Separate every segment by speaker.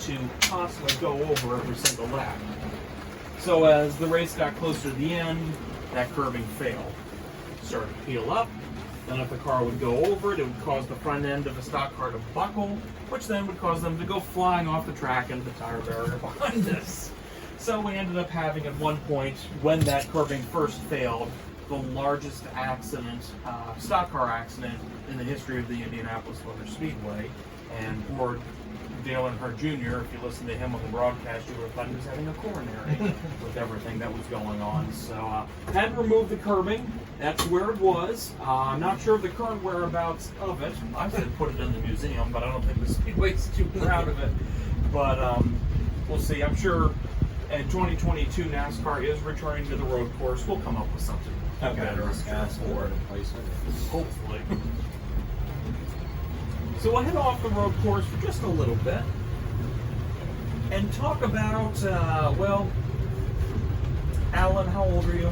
Speaker 1: to possibly go over every single lap. So as the race got closer to the end, that curbing failed. It started to peel up. Then if the car would go over it, it would cause the front end of a stock car to buckle, which then would cause them to go flying off the track into the tire barrier behind us. So we ended up having, at one point, when that curbing first failed, the largest accident, stock car accident in the history of the Indianapolis Motor Speedway. And poor Dale Earnhardt Jr., if you listen to him on the broadcast, you would have thought he was having a coronary with everything that was going on. So, had to remove the curbing. That's where it was. I'm not sure of the current whereabouts of it. I said put it in the museum, but I don't think the Speedway's too proud of it. But we'll see. I'm sure in 2022 NASCAR is returning to the road course. We'll come up with something better.
Speaker 2: Ask for it and place it.
Speaker 1: Hopefully. So we'll head off the road course for just a little bit and talk about, well, Alan, how old are you?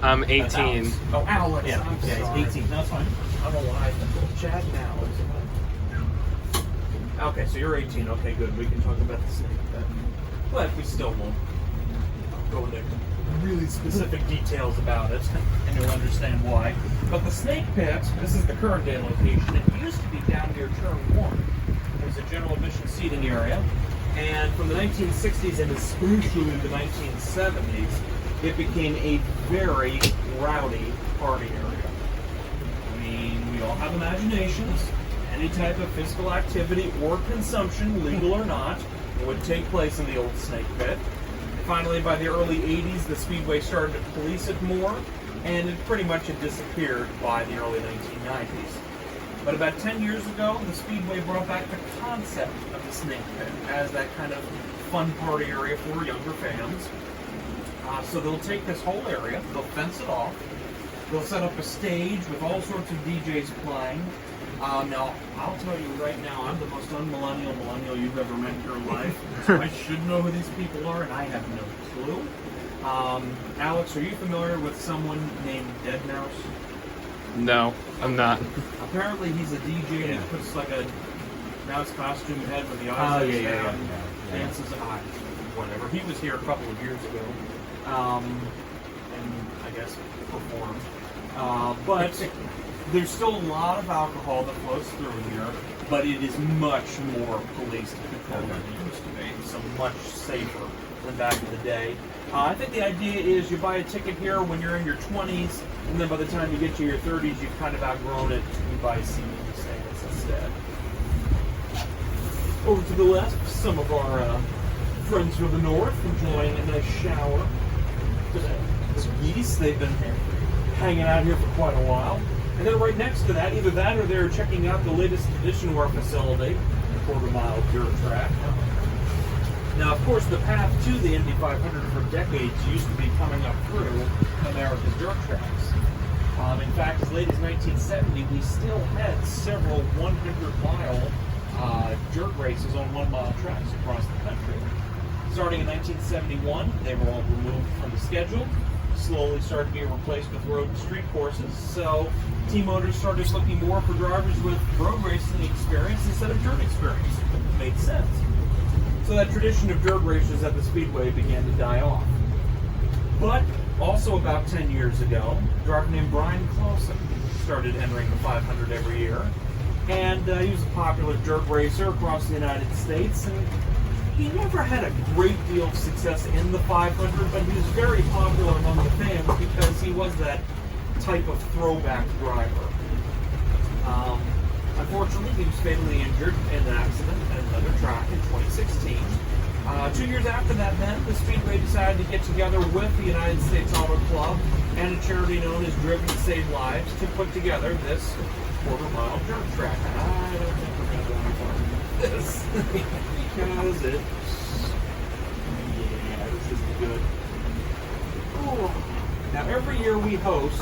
Speaker 3: I'm 18.
Speaker 1: Oh, Alex.
Speaker 2: Yeah,
Speaker 1: I'm sorry.
Speaker 2: he's 18.
Speaker 1: That's fine. I don't know why I think Chad and Alex. Okay, so you're 18. Okay, good. We can talk about the snake then. But we still won't go into really specific details about it, and you'll understand why. But the snake pit, this is the current day location. It used to be down near turn 1. It was a general admission seating area, and from the 1960s and especially the 1970s, it became a very rowdy party area. I mean, we all have imaginations. Any type of physical activity or consumption, legal or not, would take place in the old snake pit. Finally, by the early 80s, the Speedway started to police it more, and it pretty much had disappeared by the early 1990s. But about 10 years ago, the Speedway brought back the concept of the snake pit as that kind of fun party area for younger fans. So they'll take this whole area, they'll fence it off, they'll set up a stage with all sorts of DJs playing. Now, I'll tell you right now, I'm the most unmillennial millennial you've ever met in your life. So I should know who these people are, and I have no clue. Alex, are you familiar with someone named Dead Mouse?
Speaker 3: No, I'm not.
Speaker 1: Apparently, he's a DJ and he puts like a mouse costume head with the eyes down, dances, whatever. He was here a couple of years ago, and I guess performed. But there's still a lot of alcohol that flows through here, but it is much more policed and controlled than it used to be. So much safer than back in the day. I think the idea is you buy a ticket here when you're in your 20s, and then by the time you get to your 30s, you've kind of outgrown it, and you buy a seat in the stands instead. Over to the left, some of our friends from the north enjoying a nice shower. There's geese, they've been hanging out here for quite a while. And then right next to that, either that or they're checking out the latest addition to our facility, a quarter-mile dirt track. Now, of course, the path to the Indy 500 for decades used to be coming up through America's dirt tracks. In fact, as late as 1970, we still had several 100-mile dirt races on 1-mile tracks across the country. Starting in 1971, they were all removed from the schedule. Slowly started being replaced with road and street courses. So team owners started looking more for drivers with road racing experience instead of dirt experience. It made sense. So that tradition of dirt races at the Speedway began to die off. But also about 10 years ago, a driver named Brian Clausen started entering the 500 every year. And he was a popular dirt racer across the United States. And he never had a great deal of success in the 500, but he was very popular among the fans because he was that type of throwback driver. Unfortunately, he was fatally injured in an accident at another track in 2016. 2 years after that, then, the Speedway decided to get together with the United States Auto Club and a charity known as Driven to Save Lives to put together this quarter-mile dirt track. I don't think we're going to go any farther than this. Because this isn't good. Ooh. Now, every year we host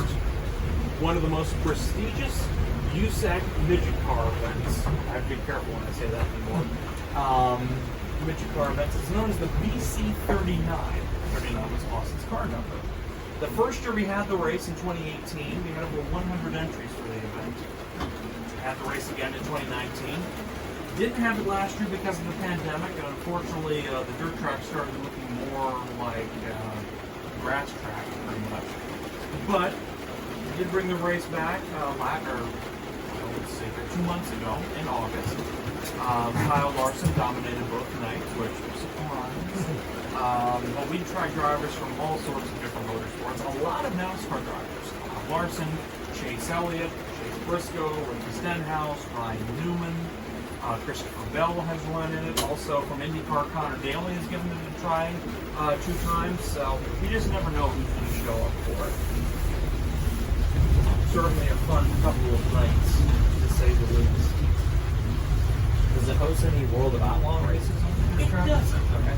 Speaker 1: one of the most prestigious USAC midget car events. I have to be careful when I say that anymore. Midget car events. It's known as the BC39. 39 was Austin's car number. The first year we had the race in 2018, we had over 100 entries for the event. We had the race again in 2019. Didn't have it last year because of the pandemic, and unfortunately, the dirt track started looking more like grass track, pretty much. But we did bring the race back let's see, 2 months ago in August. Kyle Larson dominated both nights, which was a surprise. But we tried drivers from all sorts of different motorsports. A lot of NASCAR drivers. Larson, Chase Elliott, Chase Briscoe, Ricky Stenhouse, Ryan Newman. Christopher Bell has run in it. Also from IndyCar, Connor Daly has given it a try 2 times. So you just never know who's going to show up for it. Certainly a fun couple of nights, to say the least.
Speaker 2: Does it host any World of Outlaw races on the
Speaker 1: It
Speaker 2: track?
Speaker 1: doesn't.
Speaker 2: Okay.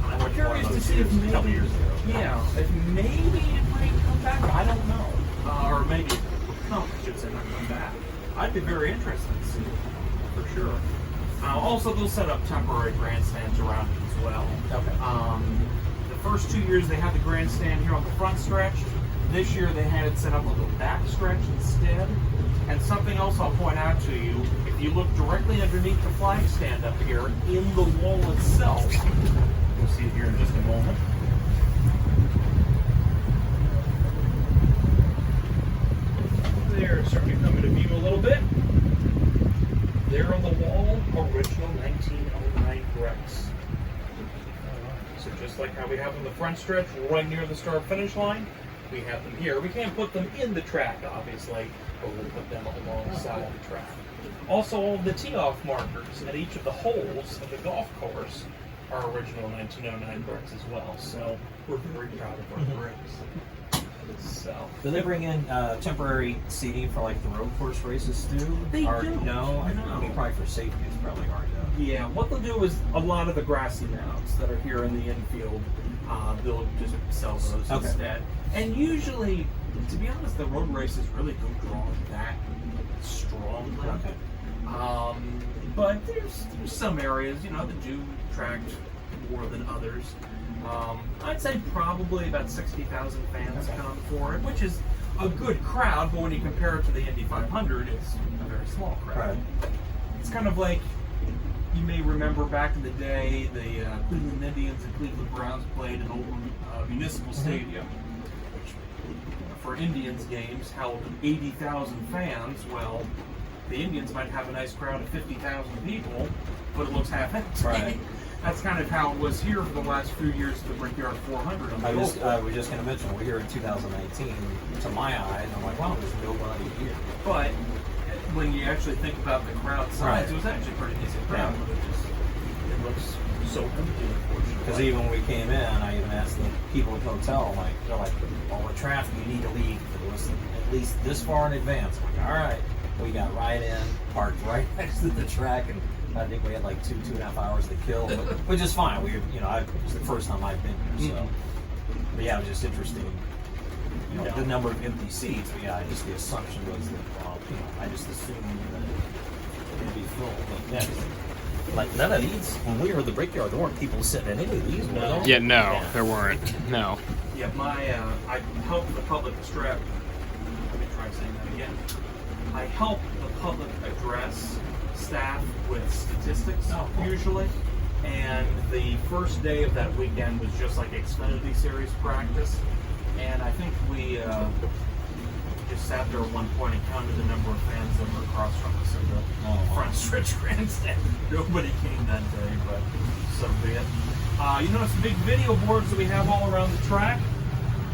Speaker 1: I'm curious to see if maybe,
Speaker 2: a couple years ago.
Speaker 1: yeah, if maybe it might come back. I don't know. Or maybe it will come, I should say, not come back. I'd be very interested to see it, for sure. Also, they'll set up temporary grandstands around it as well.
Speaker 2: Okay.
Speaker 1: The first 2 years they had the grandstand here on the front stretch. This year they had it set up on the back stretch instead. And something else I'll point out to you, if you look directly underneath the flag stand up here, in the wall itself, you'll see it here in just a moment. There, starting to come into view a little bit. There on the wall, original 1909 Grex. So just like how we have on the front stretch, right near the start-finish line, we have them here. We can't put them in the track, obviously, but we'll put them alongside the track. Also, all of the tee-off markers at each of the holes of the golf course are original 1909 bricks as well. So we're very proud of our bricks. So
Speaker 2: Do they bring in temporary seating for like the road course races too?
Speaker 1: They
Speaker 2: or
Speaker 1: do.
Speaker 2: No, I
Speaker 1: No.
Speaker 2: mean probably for safety it's probably hard to.
Speaker 1: yeah, what they'll do is a lot of the grassy mounds that are here in the infield, they'll just sell those
Speaker 2: Okay.
Speaker 1: instead. And usually, to be honest, the road races really don't draw that strongly.
Speaker 2: Okay.
Speaker 1: But there's some areas, that do attract more than others. I'd say probably about 60,000 fans come for it, which is a good crowd, but when you compare it to the Indy 500, it's a very small crowd.
Speaker 2: Right.
Speaker 1: It's kind of like, you may remember back in the day, the Cleveland Indians and Cleveland Browns played in Oakland Municipal Stadium, which for Indians games held 80,000 fans. Well, the Indians might have a nice crowd of 50,000 people, but it looks half empty.
Speaker 2: Right.
Speaker 1: That's kind of how it was here for the last few years at the Brickyard 400 on the
Speaker 2: I was
Speaker 1: Oval.
Speaker 2: just going to mention we're here in 2019. To my eye, and I'm like, wow, there's nobody here.
Speaker 1: But when you actually think about the crowd size,
Speaker 2: Right.
Speaker 1: it was actually a pretty decent crowd.
Speaker 2: Yeah.
Speaker 1: But it looks so empty, unfortunately.
Speaker 2: Because even when we came in, I even asked the people at the hotel, they're like, all the traffic, you need to leave at least this far in advance. I'm like, all right. We got right in, parked right next to the track, and I think we had like 2.5 hours to kill, which is fine. It was the first time I've been here, so. But yeah, it was just interesting, the number of empty seats. But yeah, just the assumption was that, I just assumed that it'd be full. But yeah,
Speaker 4: Like none of these, when we were at the Brickyard, there weren't people sitting in any of these. Were there?
Speaker 3: Yeah, no, there weren't. No.
Speaker 1: Yeah, I helped the public strap. Let me try saying that again. I help the public address staff with statistics usually, and the first day of that weekend was just like Xfinity Series practice, and I think we just sat there at one point and counted the number of fans that were across from us in the front stretch grandstand. Nobody came that day, but so be it. You notice the big video boards that we have all around the track?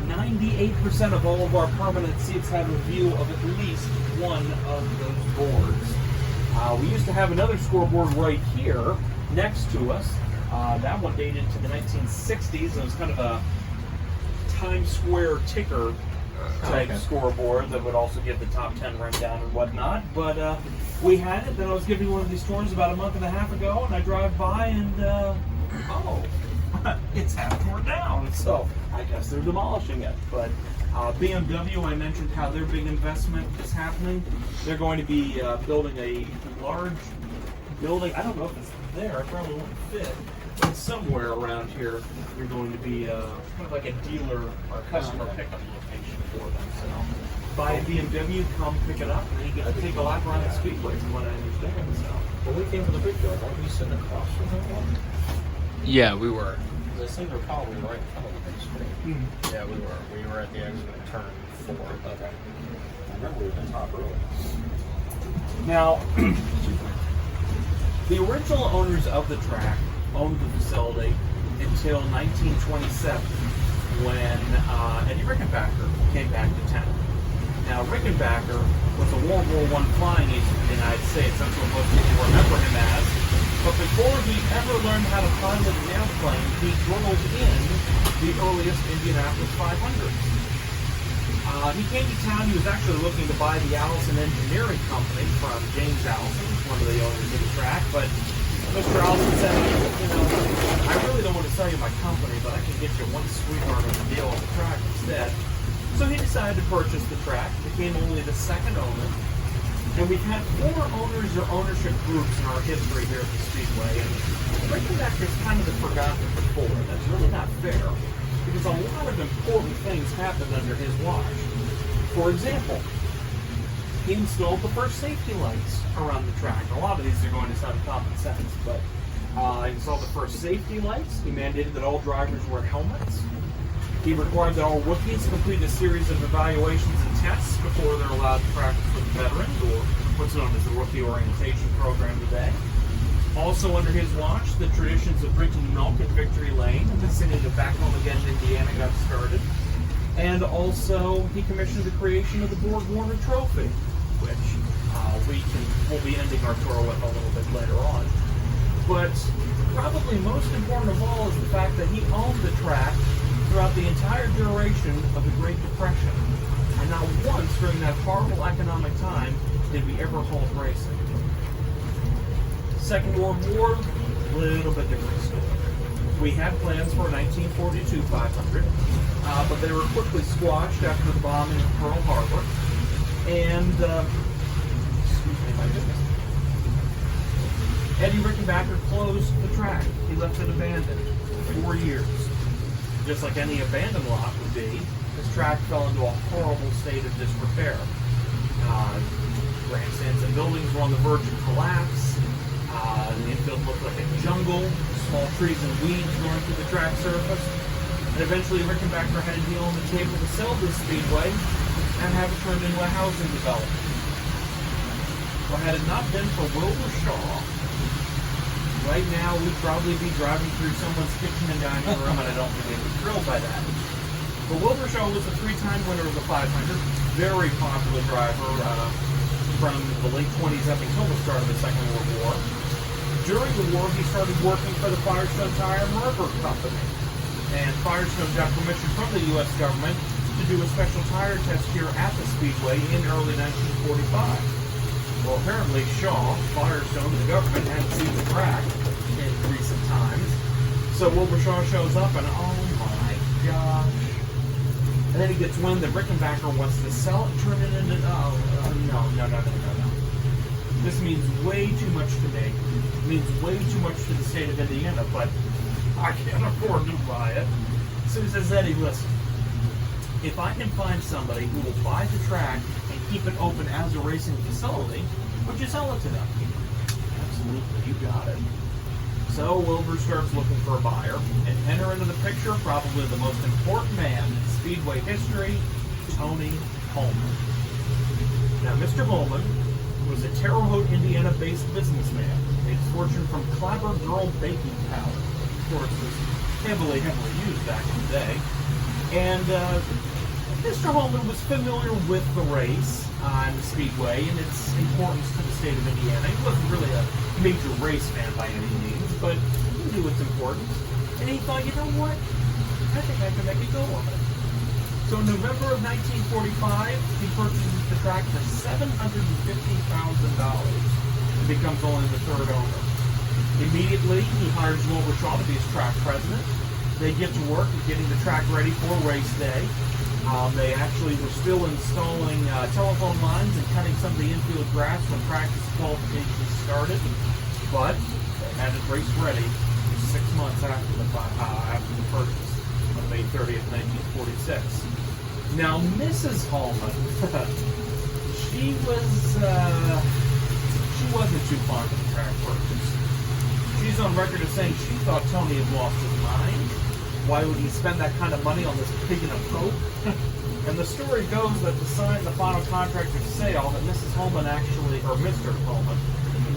Speaker 1: 98% of all of our permanent seats have a view of at least one of those boards. We used to have another scoreboard right here next to us. That one dated to the 1960s. It was kind of a Times Square ticker type scoreboard that would also give the top 10 rundown and whatnot. But we had it. Then I was giving one of these tours about a month and a half ago, and I drive by and it's half torn down. So I guess they're demolishing it. But BMW, I mentioned how their big investment is happening. They're going to be building a large building. I don't know if it's there. It probably won't fit. But somewhere around here, they're going to be kind of like a dealer or customer pickup location for them. So, buy a BMW, come pick it up, and then you get to take a lap around the speedway, from what I understand. So.
Speaker 4: When we came to the brickyard, weren't we sitting across from him?
Speaker 3: Yeah, we were.
Speaker 4: I think we're probably right in front of the big screen.
Speaker 3: Yeah, we were. We were at the exit of turn 4.
Speaker 4: Okay. I remember we were in the top early.
Speaker 1: Now, the original owners of the track owned the facility until 1927, when Eddie Rickenbacker came back to town. Now, Rickenbacker was a World War I flying agent in the United States. That's what most people remember him as. But before he ever learned how to pilot an airplane, he drove in the earliest Indianapolis 500s. He came to town. He was actually looking to buy the Allison Engineering Company from James Allison, one of the owners of the track. But Mr. Allison said, I really don't want to sell you my company, but I can get you one sweetheart of a deal on the track instead. So he decided to purchase the track, became only the second owner. And we've had 4 owners or ownership groups in our history here at the Speedway. And Rickenbacker is kind of the forgotten before. That's really not fair, because a lot of important things happened under his watch. For example, he installed the first safety lights around the track. A lot of these are going to sound common sense, but he installed the first safety lights. He mandated that all drivers wear helmets. He required that all rookies complete a series of evaluations and tests before they're allowed to practice with veterans, or what's known as the Rookie Orientation Program today. Also under his watch, the traditions of drinking milk at Victory Lane and the city of Back Home Again, Indiana got started. And also, he commissioned the creation of the Borg Warner Trophy, which we'll be ending our tour with a little bit later on. But probably most important of all is the fact that he owned the track throughout the entire duration of the Great Depression. And not once during that horrible economic time did we ever halt racing. Second World War, a little bit different story. We had plans for a 1942 500, but they were quickly squashed after the bombing of Pearl Harbor. And, excuse me, my goodness. Eddie Rickenbacker closed the track. He left it abandoned for 4 years. Just like any abandoned lot would be, this track fell into a horrible state of disrepair. Grandstands and buildings were on the verge of collapse. The infield looked like a jungle, small trees and weeds growing through the track surface. And eventually Rickenbacker had a deal on the table to sell this speedway and have it turned into a housing development. Well, had it not been for Wilbur Shaw, right now we'd probably be driving through someone's kitchen and dining room, and I don't think they'd be thrilled by that. But Wilbur Shaw was a 3-time winner of the 500, very popular driver from the late 20s up until the start of the Second World War. During the war, he started working for the Firestone Tire and Rubber Company. And Firestone got permission from the U.S. government to do a special tire test here at the Speedway in early 1945. Well, apparently Shaw, Firestone, and the government hadn't seen the track in recent times. So Wilbur Shaw shows up and, oh my gosh. And then he gets wind that Rickenbacker wants to sell it, turn it into, no. This means way too much to me. It means way too much to the state of Indiana, but I can't afford to buy it. So he says, Eddie, listen, if I can find somebody who will buy the track and keep it open as a racing facility, would you sell it to them? Absolutely, you got it. So Wilbur starts looking for a buyer, and enter into the picture probably the most important man in Speedway history, Tony Holman. Now, Mr. Holman was a Terre Haute, Indiana-based businessman. Made his fortune from Clabber Girl baking powder. Of course, it was heavily used back in the day. And Mr. Holman was familiar with the race and the Speedway and its importance to the state of Indiana. He wasn't really a major race fan by any means, but he knew it's important. And he thought, you know what? I think I can make a go of it. So in November of 1945, he purchases the track for $750,000 and becomes only the third owner. Immediately, he hires Wilbur Shaw to be his track president. They get to work at getting the track ready for race day. They actually were still installing telephone lines and cutting some of the infield grass when practice qualifications started. But they had it race ready 6 months after the purchase on May 30th, 1946. Now, Mrs. Holman, she wasn't too fond of the track workers. She's on record as saying she thought Tony had lost his mind. Why would he spend that kind of money on this pig in a poke? And the story goes that to sign the final contract of sale, that Mrs. Holman actually, or Mr. Holman,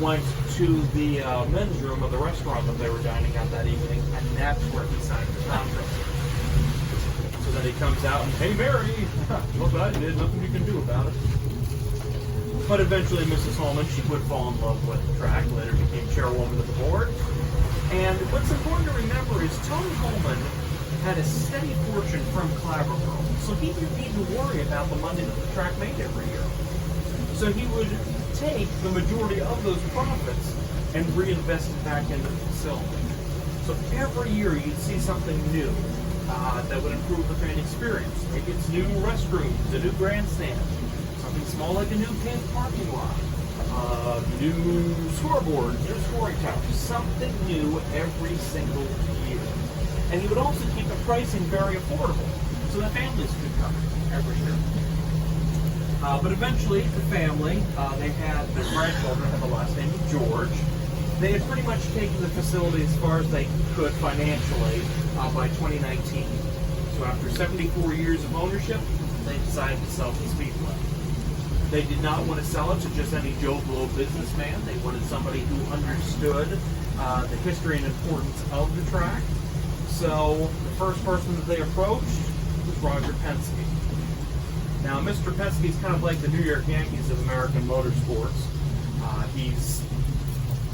Speaker 1: went to the men's room of the restaurant that they were dining at that evening, and that's where he signed the contract. So then he comes out and, hey Mary, look what I did, nothing you can do about it. But eventually Mrs. Holman, she would fall in love with the track, later became chairwoman of the board. And what's important to remember is Tony Holman had a steady fortune from Claverville, so he didn't need to worry about the money that the track made every year. So he would take the majority of those profits and reinvest it back into the facility. So every year you'd see something new that would improve the fan experience. Maybe it's new restrooms, a new grandstand, something small like a new paved parking lot, new scoreboards, new scoring towers, something new every single year. And he would also keep the pricing very affordable, so that families could come every year. But eventually, the family, they had their grandchildren, had the last name of George. They had pretty much taken the facility as far as they could financially by 2019. So after 74 years of ownership, they decided to sell the Speedway. They did not want to sell it to just any Joe Blow businessman. They wanted somebody who understood the history and importance of the track. So the first person that they approached was Roger Penske. Now, Mr. Penske is kind of like the New York Yankees of American motorsports. He's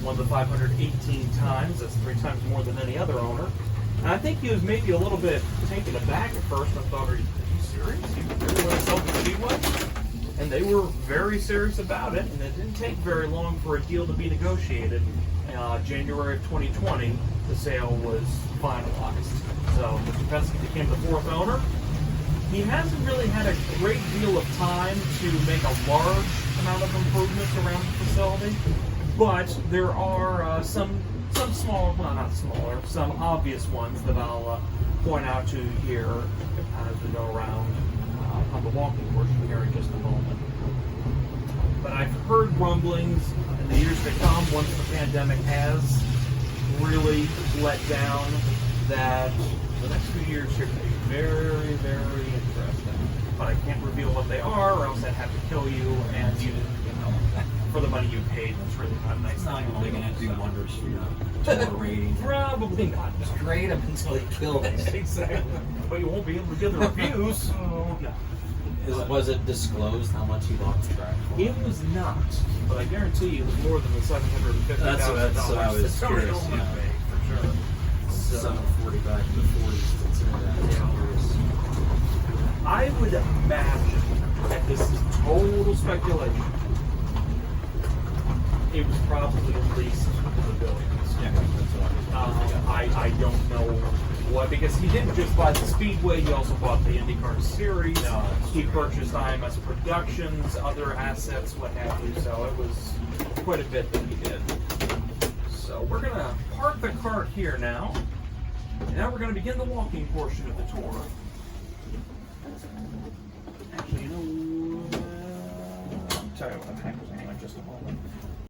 Speaker 1: won the 518 times. That's 3 times more than any other owner. And I think he was maybe a little bit taken aback at first. I thought, are you serious? You really want to sell the Speedway? And they were very serious about it, and it didn't take very long for a deal to be negotiated. January of 2020, the sale was finalized. So Mr. Penske became the 4th owner. He hasn't really had a great deal of time to make a large amount of improvements around the facility, but there are some small, well not smaller, some obvious ones that I'll point out to you here as we go around on the walking portion here in just a moment. But I've heard rumblings in the years to come, once the pandemic has really let down, that the next few years here may be very, very interesting. But I can't reveal what they are, or else I'd have to kill you, and you know, for the money you paid, it's really not nice.
Speaker 2: It's not going to do wonders for your total rating.
Speaker 1: Probably not.
Speaker 2: Straight up until they kill us.
Speaker 1: Exactly. But you won't be able to give the reviews. So no.
Speaker 2: Was it disclosed how much he bought the track for?
Speaker 1: It was not, but I guarantee you it was more than the $750,000
Speaker 2: That's what I was
Speaker 1: that Tony
Speaker 2: curious,
Speaker 1: Holman
Speaker 2: yeah.
Speaker 1: paid, for sure. So,
Speaker 2: 740 back to the 40s. Consider that.
Speaker 1: Yeah. I would imagine, and this is total speculation, it was probably at least in the billions.
Speaker 2: Yeah, that's what
Speaker 1: I don't know what, because he didn't just buy the Speedway, he also bought the IndyCar Series.
Speaker 2: No,
Speaker 1: He purchased IMS Productions, other assets, what have you, so it was quite a bit that he did. So we're going to park the cart here now, and now we're going to begin the walking portion of the tour. Actually, you know, I'll tell you what happens in just a moment.